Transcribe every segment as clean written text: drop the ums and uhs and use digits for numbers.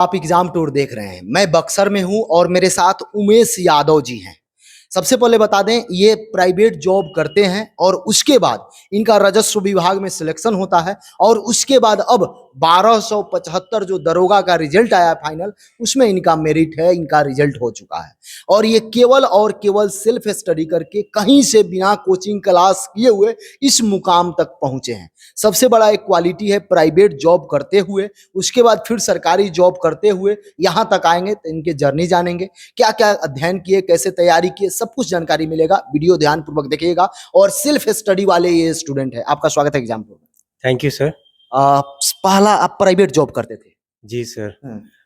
आप exam tour देख रहे हैं। मैं बक्सर में हूं और मेरे साथ उमेश यादव जी हैं। सबसे पहले बता दें, ये प्राइवेट जॉब करते हैं और उसके बाद इनका राजस्व विभाग में सिलेक्शन होता है और उसके बाद अब 1275 जो दरोगा का रिजल्ट आया फाइनल, उसमें इनका मेरिट है, इनका रिजल्ट हो चुका है। और ये केवल और केवल सेल्फ स्टडी करके कहीं से बिना कोचिंग क्लास किए हुए इस मुकाम तक पहुंचे हैं। सबसे बड़ा एक क्वालिटी है प्राइवेट जॉब करते हुए, उसके बाद फिर सरकारी जॉब करते हुए यहाँ तक आएंगे तो इनके जर्नी जानेंगे, क्या क्या अध्ययन किए, कैसे तैयारी किए, सब कुछ जानकारी मिलेगा। वीडियो ध्यान पूर्वक देखिएगा। और सेल्फ स्टडी वाले ये स्टूडेंट है। आपका स्वागत है एग्जाम में। Thank you sir. पहला आप प्राइवेट जॉब करते थे? जी सर।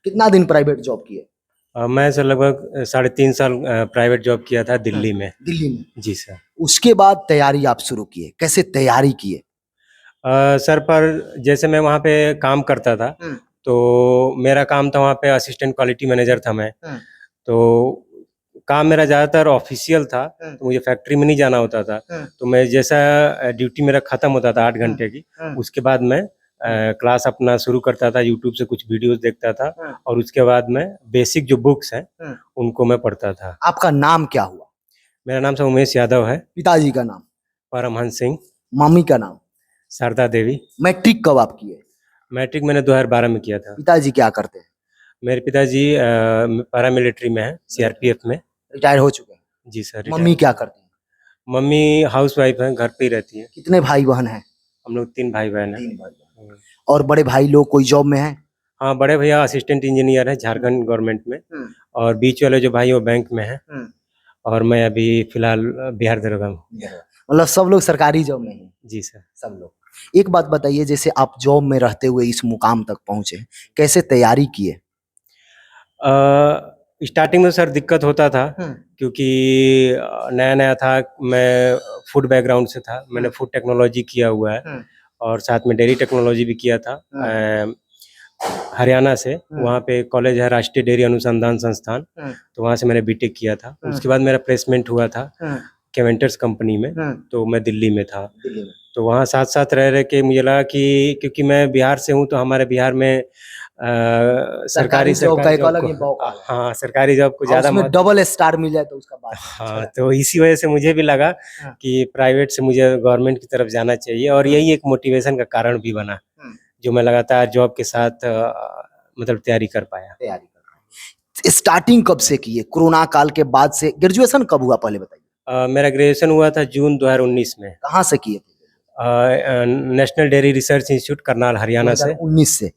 कितना दिन प्राइवेट जॉब किए? मैं सर लगभग 3.5 साल प्राइवेट जॉब किया था दिल्ली में। दिल्ली में? जी सर। उसके बाद तैयारी आप शुरू किए, कैसे तैयारी किए? सर पर जैसे मैं वहाँ पे काम करता था, तो मेरा काम था वहाँ पे असिस्टेंट क्वालिटी मैनेजर था मैं। तो काम मेरा ज़्यादातर ऑफिशियल था, तो मुझे फैक्ट्री में नहीं जाना होता था। तो मैं जैसा ड्यूटी मेरा ख़त्म होता था 8 घंटे की, उसके बाद मैं क्लास अपना शुरू करता था, यूट्यूब से कुछ वीडियोस देखता था और उसके बाद मैं बेसिक जो बुक्स हैं उनको मैं पढ़ता था। आपका नाम क्या हुआ? मेरा नाम सर उमेश यादव है। पिताजी का नाम? परमहंस सिंह। मम्मी का नाम? शारदा देवी। मैट्रिक कब आप किए? मैट्रिक मैंने 2012 में किया था। पिताजी क्या करते हैं? मेरे पिताजी पैरामिलिट्री में है, सीआरपीएफ में। रिटायर हो चुके हैं? जी सर। मम्मी क्या करती हैं? मम्मी हाउस वाइफ है, घर पे ही रहती है। कितने भाई बहन हैं? हम लोग 3 भाई बहन हैं। 3 भाई बहन। और बड़े भाई लोग कोई जॉब में हैं? हाँ, बड़े भैया असिस्टेंट इंजीनियर है झारखंड गवर्नमेंट में, और बीच वाले जो भाई वो बैंक में है, और मैं अभी फिलहाल बिहार दरोगा में। मतलब सब लोग सरकारी जॉब में हैं? जी सर। सब लोग। एक बात बताइए, जैसे आप जॉब में रहते हुए इस मुकाम तक पहुंचे, कैसे तैयारी किए? स्टार्टिंग में सर दिक्कत होता था, क्योंकि नया नया था। मैं फूड बैकग्राउंड से था, मैंने फूड टेक्नोलॉजी किया हुआ है और साथ में डेयरी टेक्नोलॉजी भी किया था हरियाणा से। वहाँ पे कॉलेज है राष्ट्रीय डेयरी अनुसंधान संस्थान, तो वहाँ से मैंने बीटेक किया था। उसके बाद मेरा प्लेसमेंट हुआ था केवेंटर्स कंपनी में, तो मैं दिल्ली में था। तो वहाँ साथ साथ रह रह के मुझे लगा कि क्योंकि मैं बिहार से हूँ, तो हमारे बिहार में सरकारी जॉब को, हाँ सरकारी जॉब को ज़्यादा डबल स्टार मिल जाए तो उसका बात। हाँ, तो इसी वजह से मुझे भी लगा कि प्राइवेट से मुझे गवर्नमेंट की तरफ जाना चाहिए, और यही एक मोटिवेशन का कारण भी बना, जो मैं लगातार जॉब के साथ मतलब तैयारी कर पाया। स्टार्टिंग कब से किए? कोरोना काल के बाद से? ग्रेजुएशन कब हुआ पहले बताइए। मेरा ग्रेजुएशन हुआ था जून 2019 में। कहाँ से किए थे? National dairy research institute Karnal Haryana से। 19 से?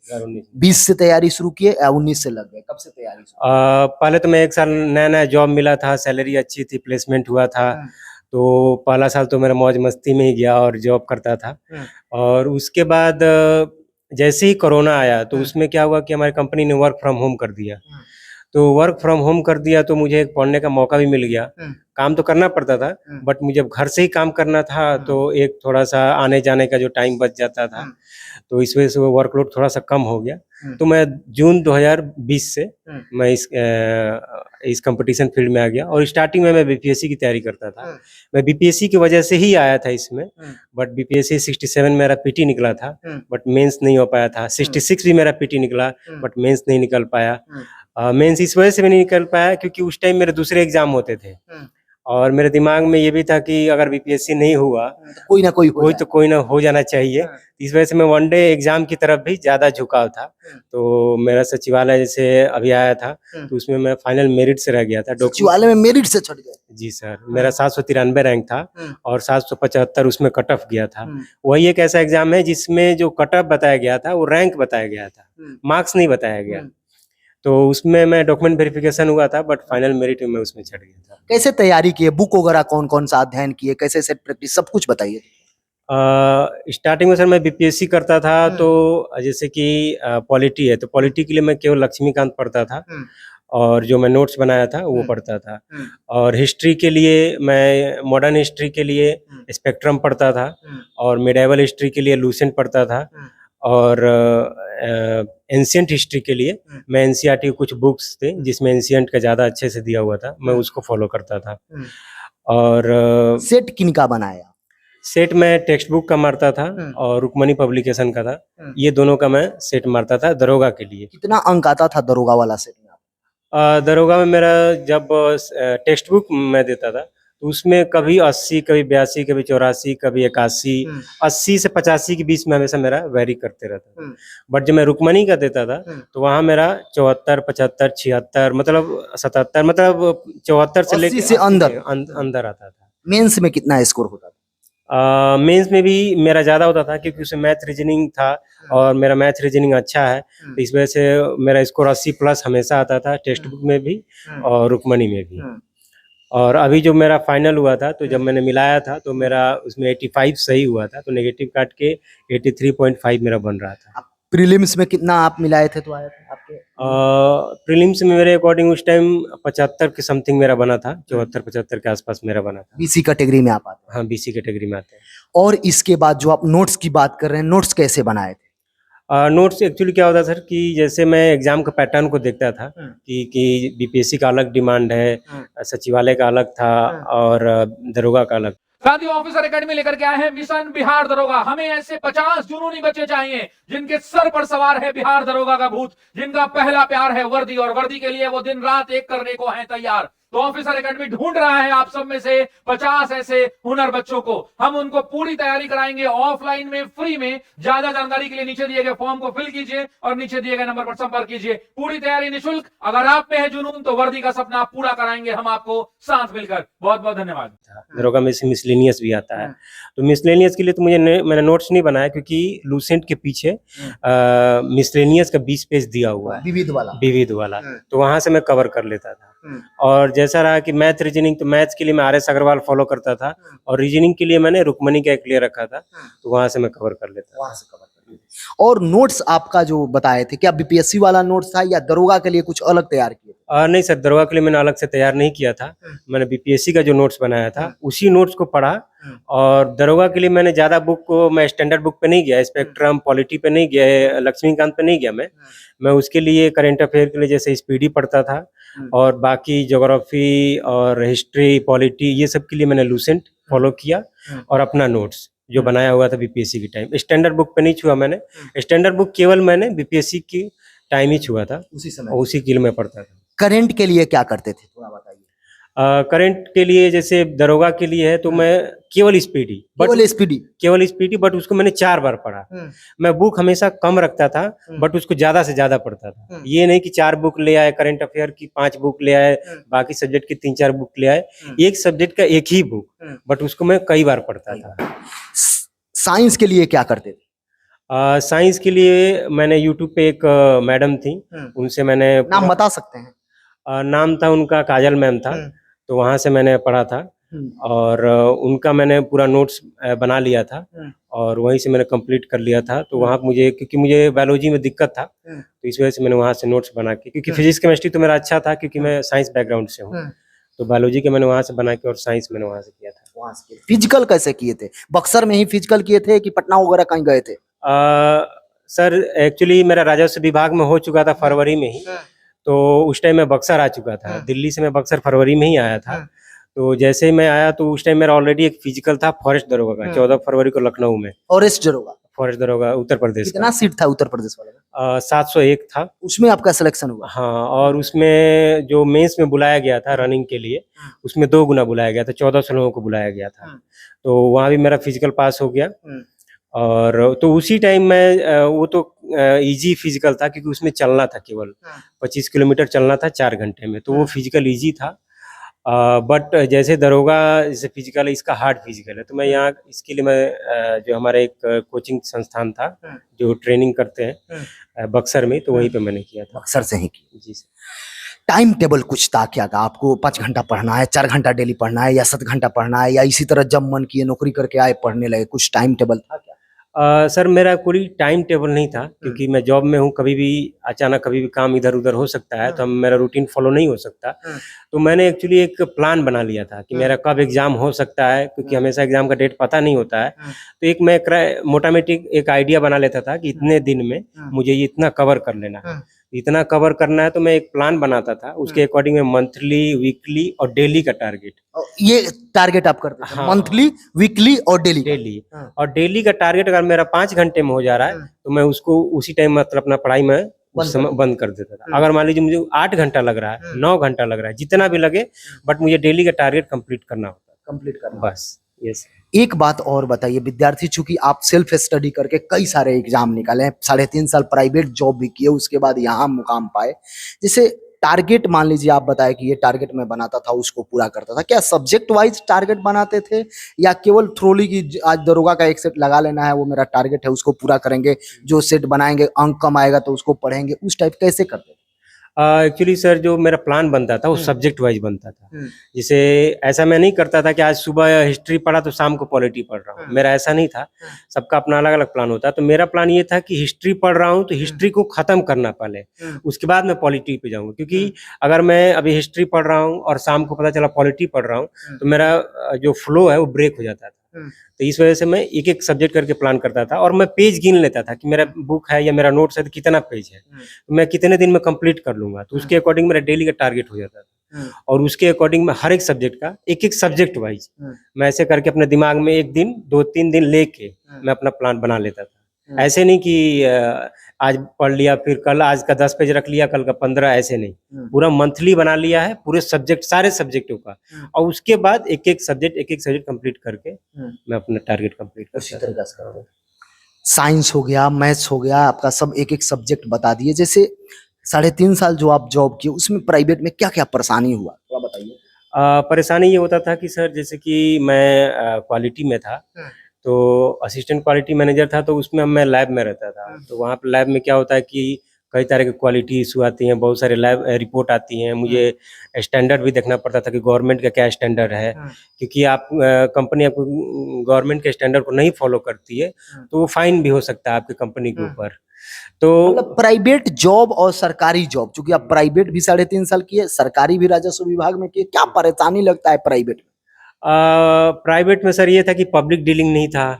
20 से तैयारी शुरू किए या 19 से लग गए? कब से तैयारी शुरू? पहले तो मैं 1 साल नया नया जॉब मिला था, सैलरी अच्छी थी, प्लेसमेंट हुआ था, तो पहला साल तो मेरा मौज मस्ती में ही गया और जॉब करता था। और उसके बाद जैसे ही कोरोना आया, तो उसमें क्या हुआ कि हमारी कंपनी ने वर्क फ्रॉम होम कर दिया। तो वर्क फ्रॉम होम कर दिया तो मुझे एक पढ़ने का मौका भी मिल गया। काम तो करना पड़ता था, बट मुझे घर से ही काम करना था, तो एक थोड़ा सा आने जाने का जो टाइम बच जाता था, तो इस वजह से वो वर्कलोड थोड़ा सा कम हो गया। तो मैं जून 2020 से मैं इस कंपटीशन फील्ड में आ गया, और स्टार्टिंग में मैं बीपीएससी की तैयारी करता था। मैं बीपीएससी की वजह से ही आया था इसमें, बट बीपीएससी 67 मेरा पीटी निकला था, बट मेंस नहीं हो पाया था। 66 भी मेरा पीटी निकला, बट मेंस नहीं निकल पाया। मेंस इस वजह से भी नहीं निकल पाया क्योंकि उस टाइम मेरे दूसरे एग्जाम होते थे, और मेरे दिमाग में ये भी था कि अगर बीपीएससी नहीं हुआ, कोई ना कोई ना हो जाना चाहिए। इस वजह से मैं वनडे एग्जाम की तरफ भी ज्यादा झुकाव था। तो मेरा सचिवालय जैसे अभी आया था, तो उसमें मैं फाइनल मेरिट से रह गया था। सचिवालय में मेरिट से छट गए? जी सर। मेरा 793 रैंक था और 775 उसमें कट ऑफ गया था। वही एक ऐसा एग्जाम है जिसमें जो कट ऑफ बताया गया था वो रैंक बताया गया था, मार्क्स नहीं बताया गया। तो उसमें मैं डॉक्यूमेंट वेरिफिकेशन हुआ था, बट फाइनल मेरिट में उसमें चढ़ गया था। कैसे तैयारी किए? बुक वगैरह कौन कौन सा अध्ययन किए? कैसे सेट प्रैक्टिस, सब कुछ बताइए। स्टार्टिंग में सर मैं बीपीएससी करता था, तो जैसे कि पॉलिटी है, तो पॉलिटी के लिए मैं केवल लक्ष्मीकांत पढ़ता था, और जो मैं नोट्स बनाया था वो पढ़ता था। और हिस्ट्री के लिए मैं मॉडर्न हिस्ट्री के लिए स्पेक्ट्रम पढ़ता था, और मिडाइवल हिस्ट्री के लिए लूसेंट पढ़ता था, और एंशिएंट हिस्ट्री के लिए मैं एनसीईआरटी के कुछ बुक्स थे जिसमें एंशिएंट का ज़्यादा अच्छे से दिया हुआ था, मैं उसको फॉलो करता था। और सेट किनका बनाया? सेट मैं टेक्स्ट बुक का मारता था और रुक्मणी पब्लिकेशन का था। ये दोनों का मैं सेट मारता था दरोगा के लिए। कितना अंक आता था दरोगा वाला सेट में? दरोगा में मेरा जब टेक्स्ट बुक मैं देता था तो उसमें कभी 80, कभी 82, कभी 84, कभी 81, 80 से 85 के बीच में हमेशा मेरा वेरी करते रहता। बट जब मैं रुक्मणी का देता था तो वहाँ मेरा 74, 75, 76 मतलब 77 मतलब 74 से 80 लेकर से अंदर अंदर आता था। मेंस में कितना स्कोर होता था? मेंस में भी मेरा ज्यादा होता था क्योंकि उसमें मैथ रीजनिंग था और मेरा मैथ रीजनिंग अच्छा है, तो इस वजह से मेरा स्कोर 80 प्लस हमेशा आता था टेक्स्ट बुक में भी और रुक्मणी में भी। और अभी जो मेरा फाइनल हुआ था तो जब मैंने मिलाया था तो मेरा उसमें 85 सही हुआ था, तो नेगेटिव काट के 83.5 मेरा बन रहा था। प्रीलिम्स में कितना आप मिलाए थे तो आया था आपके? प्रीलिम्स में मेरे अकॉर्डिंग उस टाइम 75 के समथिंग मेरा बना था, 74-75 के आसपास मेरा बना था। बीसी कैटेगरी में आप आते हैं? हाँ, बीसी कैटेगरी में आते हैं। और इसके बाद जो आप नोट्स की बात कर रहे हैं, नोट्स कैसे बनाए थे? नोट्स एक्चुअली क्या होता सर कि जैसे मैं एग्जाम का पैटर्न को देखता था कि बीपीएससी का अलग डिमांड है, सचिवालय का अलग था और दरोगा का अलग। साथियों, ऑफिसर एकेडमी लेकर के आए हैं मिशन बिहार दरोगा। हमें ऐसे 50 जुनूनी बच्चे चाहिए जिनके सर पर सवार है बिहार दरोगा का भूत, जिनका पहला प्यार है वर्दी और वर्दी के लिए वो दिन रात एक करने को हैं तैयार। तो ऑफिसर एकेडमी ढूंढ रहा है आप सब में से 50 ऐसे हुनर बच्चों को। हम उनको पूरी तैयारी कराएंगे ऑफलाइन में, फ्री में। ज्यादा जानकारी के लिए नीचे दिए गए फॉर्म को फिल कीजिए और नीचे दिए गए नंबर पर संपर्क कीजिए। पूरी तैयारी निःशुल्क। अगर आप में है जुनून तो वर्दी का सपना पूरा कराएंगे हम आपको साथ मिलकर। बहुत बहुत धन्यवाद। दरोगा में से मिसलेनियस भी आता है, तो मिसलेनियस के लिए तो मैंने नोट्स नहीं बनाया क्योंकि लूसेंट के पीछे मिसलेनियस का 20 पेज दिया हुआ है, विविध वाला, तो वहां से मैं कवर कर लेता था। और जैसा रहा कि मैथ रीजनिंग, तो मैथ्स के लिए मैं RS अग्रवाल फॉलो करता था और रीजनिंग के लिए मैंने रुक्मणी का एक ले रखा था, तो वहां से मैं कवर कर लेता था। और नोट्स आपका जो बताए थे, क्या बीपीएससी वाला नोट्स था या दरोगा के लिए कुछ अलग तैयार किए थे? नहीं सर, दरोगा के लिए मैंने अलग से तैयार नहीं किया था। मैंने बीपीएससी का जो नोट्स बनाया था उसी नोट्स को पढ़ा। और दरोगा के लिए मैंने ज्यादा बुक को मैं स्टैंडर्ड बुक पे नहीं गया, स्पेक्ट्रम पॉलिटी पे नहीं गया, लक्ष्मीकांत पे नहीं गया। मैं उसके लिए करंट अफेयर के लिए जैसे स्पीडी पढ़ता था और बाकी ज्योग्राफी और हिस्ट्री पॉलिटी ये सब के लिए मैंने लूसेंट फॉलो किया और अपना नोट्स जो बनाया हुआ था बीपीएससी के टाइम। स्टैंडर्ड बुक पे नहीं छुआ मैंने, स्टैंडर्ड बुक केवल मैंने बीपीएससी की टाइम ही छुआ था, उसी समय और उसी के लिए मैं पढ़ता था। करंट के लिए क्या करते थे थोड़ा बताइए? करंट के लिए जैसे दरोगा के लिए है तो मैं केवल स्पीडी, बट उसको मैंने 4 बार पढ़ा। मैं बुक हमेशा कम रखता था बट उसको ज्यादा से ज्यादा पढ़ता था। ये नहीं कि 4 बुक ले आए, करंट अफेयर की 5 बुक ले आए, बाकी सब्जेक्ट की 3-4 बुक ले आए। एक सब्जेक्ट का एक ही बुक, बट उसको मैं कई बार पढ़ता था। साइंस के लिए क्या करते थे? साइंस के लिए मैंने यूट्यूब पे एक मैडम थी, उनसे मैंने नाम बता सकते हैं? नाम था उनका काजल मैम था, तो वहां से मैंने पढ़ा था और उनका मैंने पूरा नोट्स बना लिया था और वहीं से मैंने कंप्लीट कर लिया था। तो वहाँ मुझे, क्योंकि मुझे बायोलॉजी में दिक्कत था तो इस वजह से मैंने वहाँ से नोट्स बना के, क्योंकि फिजिक्स केमिस्ट्री तो मेरा अच्छा था क्योंकि मैं साइंस बैकग्राउंड से हूँ, तो बायोलॉजी के मैंने वहाँ से बना के और साइंस मैंने वहाँ से किया था। फिजिकल कैसे किए थे? बक्सर में ही फिजिकल किए थे कि पटना वगैरह कहीं गए थे? सर एक्चुअली मेरा राजस्व विभाग में हो चुका था फरवरी में ही, तो उस टाइम मैं बक्सर आ चुका था। दिल्ली से मैं बक्सर फरवरी में ही आया था। तो जैसे ही मैं आया तो उस टाइम मेरा ऑलरेडी एक फिजिकल था फॉरेस्ट दरोगा का, 14 फरवरी को लखनऊ में। फॉरेस्ट दरोगा उत्तर प्रदेश। कितना सीट था उत्तर प्रदेश वाले में? 701 था। उसमें आपका सिलेक्शन हुआ? हाँ, और उसमें जो मेंस में बुलाया गया था रनिंग के लिए, उसमें 2 गुना बुलाया गया था, 1400 लोगों को बुलाया गया था। तो वहाँ भी मेरा फिजिकल पास हो गया। और तो उसी टाइम में वो तो इजी फिजिकल था क्योंकि उसमें चलना था, केवल 25 किलोमीटर चलना था 4 घंटे में, तो वो फिजिकल इजी था। बट जैसे दरोगा जैसे फिजिकल है, इसका हार्ड फिजिकल है, तो मैं यहाँ इसके लिए मैं जो हमारा एक कोचिंग संस्थान था जो ट्रेनिंग करते हैं बक्सर में, तो वहीं पे मैंने किया था। बक्सर से ही की? जी सर। टाइम टेबल कुछ था क्या? आपको 5 घंटा पढ़ना है, 4 घंटा डेली पढ़ना है, या 7 घंटा पढ़ना है, या इसी तरह जब मन किए नौकरी करके आए पढ़ने लगे? कुछ टाइम टेबल था क्या? सर मेरा कोई टाइम टेबल नहीं था क्योंकि मैं जॉब में हूँ, कभी भी अचानक कभी भी काम इधर उधर हो सकता है, तो मेरा रूटीन फॉलो नहीं हो सकता। तो मैंने एक्चुअली एक प्लान बना लिया था कि मेरा कब एग्जाम हो सकता है, क्योंकि हमेशा एग्जाम का डेट पता नहीं होता है। तो एक मैं मोटामोटी एक आइडिया बना लेता था कि इतने दिन में मुझे ये इतना कवर कर लेना है। इतना कवर करना है, तो मैं एक प्लान बनाता था, उसके अकॉर्डिंग में मंथली, वीकली और डेली का टारगेट। ये टारगेट आप करते थे हाँ। मंथली, वीकली और डेली का? डेली। हाँ। और डेली का टारगेट अगर मेरा 5 घंटे में हो जा रहा है, तो मैं उसको उसी टाइम मतलब अपना पढ़ाई में उस समय बंद कर देता था। अगर मान लीजिए मुझे 8 घंटा लग रहा है, 9 घंटा लग रहा है, जितना भी लगे, बट मुझे डेली का टारगेट कंप्लीट करना होता है। कंप्लीट करना। बस यस। एक बात और बताइए, विद्यार्थी चूंकि आप सेल्फ स्टडी करके कई सारे एग्जाम निकाले हैं, 3.5 साल प्राइवेट जॉब भी किए, उसके बाद यहाँ मुकाम पाए, जैसे टारगेट मान लीजिए आप बताए कि ये टारगेट मैं बनाता था, उसको पूरा करता था, क्या सब्जेक्ट वाइज टारगेट बनाते थे या केवल थ्रोली की आज दरोगा का एक सेट लगा लेना है, वो मेरा टारगेट है, उसको पूरा करेंगे, जो सेट बनाएंगे अंक कम आएगा तो उसको पढ़ेंगे, उस टाइप कैसे करते थे? एक्चुअली सर, जो मेरा प्लान बनता था वो सब्जेक्ट वाइज बनता था। जैसे ऐसा मैं नहीं करता था कि आज सुबह हिस्ट्री पढ़ा तो शाम को पॉलिटी पढ़ रहा हूँ, मेरा ऐसा नहीं था। सबका अपना अलग अलग प्लान होता है। तो मेरा प्लान ये था कि हिस्ट्री पढ़ रहा हूँ तो हिस्ट्री को खत्म करना पहले, उसके बाद मैं पॉलिटी पे जाऊंगा। क्योंकि अगर मैं अभी हिस्ट्री पढ़ रहा हूँ और शाम को पता चला पॉलिटी पढ़ रहा हूँ, तो मेरा जो फ्लो है वो ब्रेक हो जाता था। तो इस वजह से मैं एक एक सब्जेक्ट करके प्लान करता था, और मैं पेज गिन लेता था कि मेरा बुक है या मेरा नोट्स है तो कितना पेज है, तो मैं कितने दिन में कंप्लीट कर लूंगा। तो उसके अकॉर्डिंग मेरा डेली का टारगेट हो जाता था, और उसके अकॉर्डिंग मैं हर एक सब्जेक्ट का एक एक सब्जेक्ट वाइज मैं ऐसे करके अपने दिमाग में 1 दिन 2-3 दिन लेके मैं अपना प्लान बना लेता था। ऐसे नहीं कि आज पढ़ लिया, फिर कल आज का 10 पेज रख लिया, कल का 15, ऐसे नहीं। पूरा मंथली बना लिया है, पूरे सब्जेक्ट, सारे सब्जेक्टों का, और उसके बाद एक एक सब्जेक्ट कंप्लीट करके मैं अपना टारगेट कंप्लीट करता था। साइंस हो गया, मैथ्स हो गया, आपका सब एक एक सब्जेक्ट बता दिए। जैसे 3.5 साल जो आप जॉब किए, उसमें प्राइवेट में क्या क्या परेशानी हुआ, थोड़ा बताइए। परेशानी ये होता था कि सर, जैसे कि मैं क्वालिटी में था, तो असिस्टेंट क्वालिटी मैनेजर था, तो उसमें मैं लैब में रहता था। तो वहाँ पे लैब में क्या होता है कि कई तरह के क्वालिटी इशू आती हैं, बहुत सारे लैब रिपोर्ट आती हैं। मुझे स्टैंडर्ड भी देखना पड़ता था कि गवर्नमेंट का क्या स्टैंडर्ड है, क्योंकि आप कंपनी आपको गवर्नमेंट के स्टैंडर्ड को नहीं फॉलो करती है तो वो फाइन भी हो सकता है आपकी कंपनी के ऊपर। तो मतलब प्राइवेट जॉब और सरकारी जॉब, क्योंकि आप प्राइवेट भी 3.5 साल किए, सरकारी भी राजस्व विभाग में किए, क्या परेशानी लगता है प्राइवेट में? प्राइवेट में सर ये था कि पब्लिक डीलिंग नहीं था।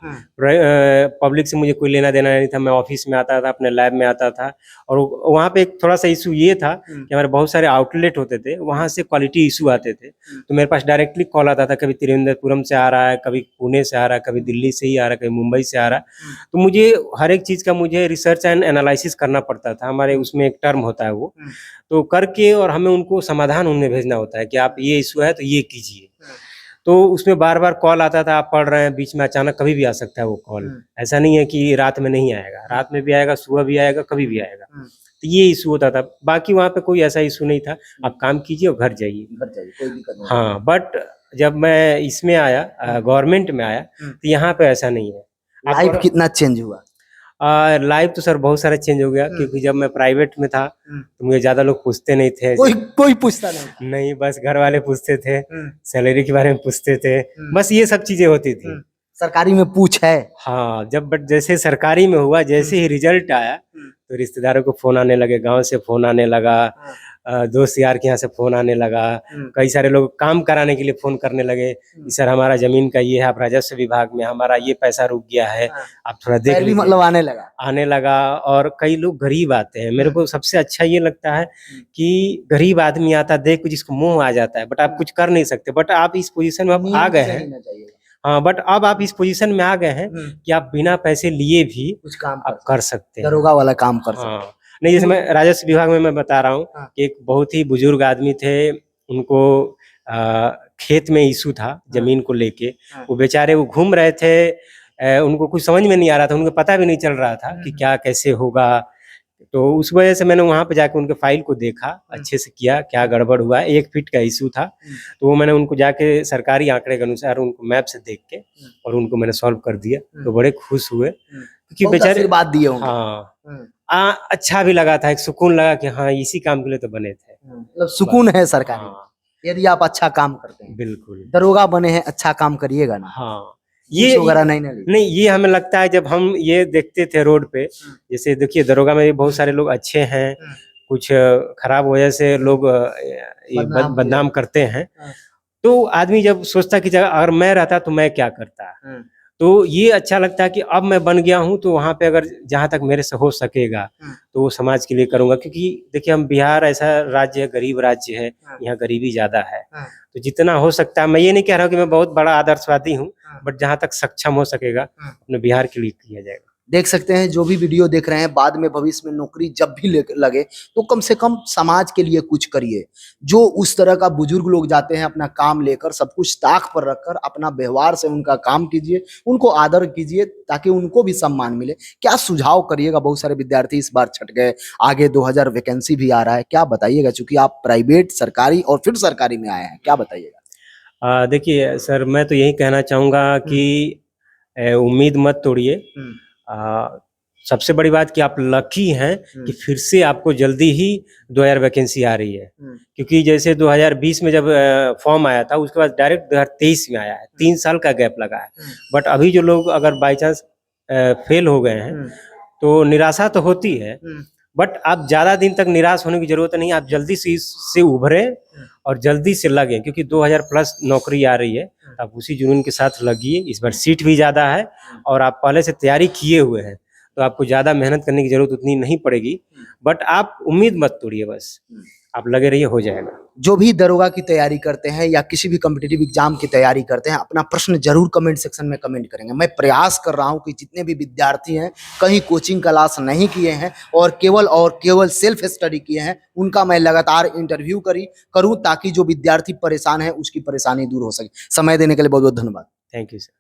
पब्लिक से मुझे कोई लेना देना नहीं था। मैं ऑफिस में आता था, अपने लैब में आता था, और वहाँ पे एक थोड़ा सा इशू ये था कि हमारे बहुत सारे आउटलेट होते थे, वहाँ से क्वालिटी इशू आते थे। तो मेरे पास डायरेक्टली कॉल आता था, कभी त्रिवेंद्रपुरम से आ रहा है, कभी पुणे से आ रहा है, कभी दिल्ली से ही आ रहा है, कभी मुंबई से आ रहा है। तो मुझे हर एक चीज़ का मुझे रिसर्च एंड एनालिसिस करना पड़ता था। हमारे उसमें एक टर्म होता है वो, तो करके, और हमें उनको समाधान उनमें भेजना होता है कि आप ये इशू है तो ये कीजिए। तो उसमें बार बार कॉल आता था, आप पढ़ रहे हैं, बीच में अचानक कभी भी आ सकता है वो कॉल। ऐसा नहीं है कि रात में नहीं आएगा, रात में भी आएगा, सुबह भी आएगा, कभी भी आएगा। तो ये इशू होता था। बाकी वहाँ पे कोई ऐसा इशू नहीं था, आप काम कीजिए और घर जाइए, कोई दिक्कत नहीं। हाँ। बट जब मैं इसमें आया, गवर्नमेंट में आया, तो यहाँ पे ऐसा नहीं है। लाइफ कितना चेंज हुआ? लाइफ तो सर बहुत सारा चेंज हो गया, क्योंकि जब मैं प्राइवेट में था तो मुझे ज्यादा लोग पूछते नहीं थे। कोई पूछता नहीं? नहीं, बस घर वाले पूछते थे, सैलरी के बारे में पूछते थे, बस ये सब चीजें होती थी। सरकारी में पूछ है? हाँ, बट जैसे सरकारी में हुआ, जैसे ही रिजल्ट आया तो रिश्तेदारों को फोन आने लगे, गांव से फोन आने लगा, दोस्त यार के यहाँ से फोन आने लगा, कई सारे लोग काम कराने के लिए फोन करने लगे कि सर हमारा जमीन का ये है, आप राजस्व विभाग में, हमारा ये पैसा रुक गया है, आप थोड़ा देख लीजिए। मतलब आने लगा। और कई लोग गरीब आते हैं। मेरे को सबसे अच्छा ये लगता है कि गरीब आदमी आता देख को जिसको मुंह आ जाता है, बट आप कुछ कर नहीं सकते। बट आप इस पोजीशन में आप आ गए हैं, हाँ, बट अब आप इस पोजीशन में आ गए हैं कि आप बिना पैसे लिए भी कुछ काम आप कर सकते हैं, दरोगा वाला काम कर सकते हैं। हाँ। नहीं, जैसे मैं राजस्व विभाग में मैं बता रहा हूँ कि एक बहुत ही बुजुर्ग आदमी थे, उनको खेत में इशू था जमीन को लेके। वो बेचारे वो घूम रहे थे, उनको कुछ समझ में नहीं आ रहा था, उनको पता भी नहीं चल रहा था कि क्या कैसे होगा। तो उस वजह से मैंने वहाँ पे जाके उनके फाइल को देखा, अच्छे से किया, क्या गड़बड़ हुआ। 1 फीट का इशू था, तो वो मैंने उनको जाके सरकारी आंकड़े के अनुसार उनको मैप से देख के और उनको मैंने सॉल्व कर दिया। तो बड़े खुश हुए, क्योंकि बेचारे बात दिए होंगे। हाँ, अच्छा भी लगा था, एक सुकून लगा कि हाँ इसी काम के लिए तो बने थे। मतलब सुकून है सरकारी, यदि आप अच्छा काम करते हैं। बिल्कुल, दरोगा दरोगा बने हैं, अच्छा काम करिएगा ना। हाँ, ये वगैरह नहीं, ये हमें लगता है जब हम ये देखते थे रोड पे, जैसे देखिए दरोगा में भी बहुत सारे लोग अच्छे हैं, कुछ खराब वजह से लोग बदनाम करते हैं। तो आदमी जब सोचता कि अगर मैं रहता तो मैं क्या करता, तो ये अच्छा लगता है कि अब मैं बन गया हूँ, तो वहाँ पे अगर जहाँ तक मेरे से हो सकेगा तो वो समाज के लिए करूँगा। क्योंकि देखिए, हम बिहार ऐसा राज्य है, गरीब राज्य है, यहाँ गरीबी ज़्यादा है। तो जितना हो सकता है, मैं ये नहीं कह रहा हूँ कि मैं बहुत बड़ा आदर्शवादी हूँ, बट जहाँ तक सक्षम हो सकेगा अपने बिहार के लिए किया जाएगा। देख सकते हैं, जो भी वीडियो देख रहे हैं, बाद में भविष्य में नौकरी जब भी लगे तो कम से कम समाज के लिए कुछ करिए। जो उस तरह का बुजुर्ग लोग जाते हैं अपना काम लेकर, सब कुछ ताक पर रखकर, अपना व्यवहार से उनका काम कीजिए, उनको आदर कीजिए ताकि उनको भी सम्मान मिले। क्या सुझाव करिएगा? बहुत सारे विद्यार्थी इस बार छट गए, आगे 2000 वैकेंसी भी आ रहा है, क्या बताइएगा? चूंकि आप प्राइवेट, सरकारी और फिर सरकारी में आए हैं, क्या बताइएगा? देखिए सर, मैं तो यही कहना चाहूँगा कि उम्मीद मत तोड़िए। सबसे बड़ी बात कि आप लकी हैं कि फिर से आपको जल्दी ही 2000 वैकेंसी आ रही है। क्योंकि जैसे 2020 में जब फॉर्म आया था, उसके बाद डायरेक्ट 2023 में आया है, 3 साल का गैप लगा है। बट अभी जो लोग अगर बाई चांस फेल हो गए हैं तो निराशा तो होती है, बट आप ज़्यादा दिन तक निराश होने की जरूरत नहीं। आप जल्दी से इससे उभरें और जल्दी से लगें, क्योंकि 2000 प्लस नौकरी आ रही है। आप उसी जुनून के साथ लगिए। इस बार सीट भी ज़्यादा है और आप पहले से तैयारी किए हुए हैं, तो आपको ज़्यादा मेहनत करने की जरूरत उतनी नहीं पड़ेगी। बट आप उम्मीद मत तोड़िए, बस आप लगे रहिए, हो जाएगा। जो भी दरोगा की तैयारी करते हैं या किसी भी कॉम्पिटिटिव एग्जाम की तैयारी करते हैं, अपना प्रश्न जरूर कमेंट सेक्शन में कमेंट करेंगे। मैं प्रयास कर रहा हूं कि जितने भी विद्यार्थी हैं, कहीं कोचिंग क्लास नहीं किए हैं और केवल सेल्फ स्टडी किए हैं, उनका मैं लगातार इंटरव्यू करूं ताकि जो विद्यार्थी परेशान है उसकी परेशानी दूर हो सके। समय देने के लिए बहुत बहुत धन्यवाद। Thank you sir.